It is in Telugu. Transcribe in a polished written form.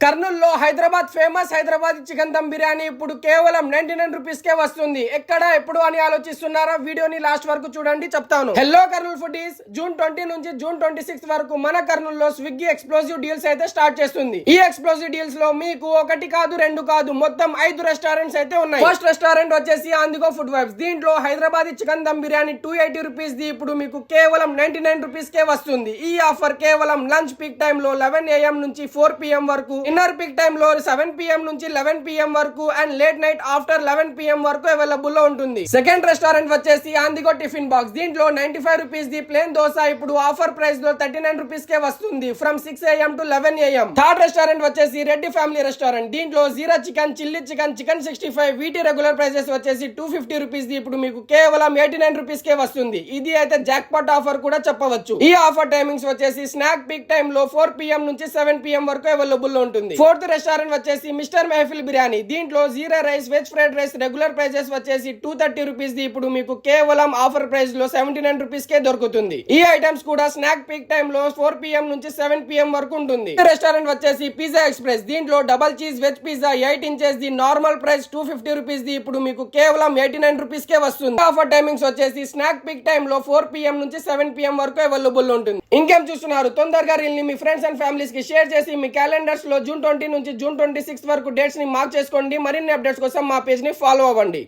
కర్నూలులో హైదరాబాద్ ఫేమస్ హైదరాబాద్ చికెన్ దమ్ బిర్యానీ ఇప్పుడు కేవలం 99 రూపీస్ కే వస్తుంది. ఎక్కడ ఎప్పుడు అని ఆలోచిస్తున్నారా? వీడియోని లాస్ట్ వరకు చూడండి, చెప్తాను. హెల్లో కర్నూలు ఫుడీస్ జూన్ 20 నుంచి జూన్ 26 వరకు మన కర్నూలులో స్విగ్గీ ఎక్స్ప్లోజివ్ డీల్స్ అయితే స్టార్ట్ చేస్తుంది. ఈ ఎక్స్ప్లోజివ్ డీల్స్ లో మీకు ఒకటి కాదు రెండు కాదు మొత్తం 5 రెస్టారెంట్స్ అయితే ఉన్నాయి. ఫస్ట్ రెస్టారెంట్ వచ్చేసి ఆందిగో ఫుడ్ వైబ్స్. దీంట్లో హైదరాబాద్ చికెన్ దమ్ బిర్యానీ 280 రూపీస్ ది ఇప్పుడు మీకు కేవలం 99 రూపీస్ కే వస్తుంది. ఈ ఆఫర్ కేవలం లంచ్ పీక్ టైమ్ లో 11 AM నుంచి 4 PM వరకు, డిన్నర్ పీక్ టైమ్ లో 7 PM నుంచి 11 PM వరకు and late night after 11 PM వరకు అవైలబుల్ లో ఉంటుంది. సెకండ్ రెస్టారెంట్ వచ్చేసి ఆందిగో టిఫిన్ బాక్స్. దీంట్లో 95 రూపీస్ ది ప్లేన్ దోస ఇప్పుడు ఆఫర్ ప్రైస్ లో 39 రూపీస్ కే వస్తుంది from 6 AM to 11 AM. Third restaurant వచ్చేసి రెడ్డి ఫ్యామిలీ రెస్టారెంట్. దీంట్లో జీరా చికెన్, చిల్లీ చికెన్, చికెన్ 65 వీటి రెగ్యులర్ ప్రైసెస్ వచ్చేసి 250 రూపీస్ ది ఇప్పుడు మీకు కేవలం 89 రూపీస్ కే వస్తుంది. ఇది అయితే జాక్ పాట్ ఆఫర్ కూడా చెప్పవచ్చు. ఈ ఆఫర్ టైమింగ్స్ వచ్చేసి స్నాక్ పీక్ టైమ్ లో 4 PM నుంచి 7 PM వరకు అవైలబుల్ లో ఉంటుంది. ఫోర్త్ రెస్టారెంట్ వచ్చేసి మిస్టర్ మెహఫిల్ బిర్యానీ. దీంట్లో jeera rice, veg fried rice regular prices వచ్చేసి 230 రూపీస్ ది ఇప్పుడు మీకు కేవలం ఆఫర్ ప్రైస్ లో 79 రూపీస్ కే దొరుకుతుంది. ఈ ఐటమ్స్ కూడా స్నాక్ పీక్ టైమ్ లో 4 PM నుంచి 7 PM వరకు ఉంటుంది. రెస్టారెంట్ వచ్చేసి పిజ్జా ఎక్స్ప్రెస్. దీంట్లో double cheese veg pizza 8 inches the normal price 250 rupees ది ఇప్పుడు మీకు కేవలం 89 రూపీస్ కే వస్తుంది. ఆఫర్ టైమింగ్స్ వచ్చేసి స్నాక్ పీక్ టైమ్ లో 4 PM నుంచి 7 PM వరకు అవైలబుల్ ఉంటుంది. ఇంకేం చూస్తున్నారు? తొందరగా రీల్ని మీ ఫ్రెండ్స్ అండ్ ఫ్యామిలీస్ కి షేర్ చేసి మీ క్యాలెండర్స్ లో జూన్ 20 నుంచి జూన్ 26 వరకు డేట్స్ ని మార్క్ చేసుకోండి. మరిన్ని అప్డేట్స్ కోసం మా పేజ్ ని ఫాలో అవ్వండి.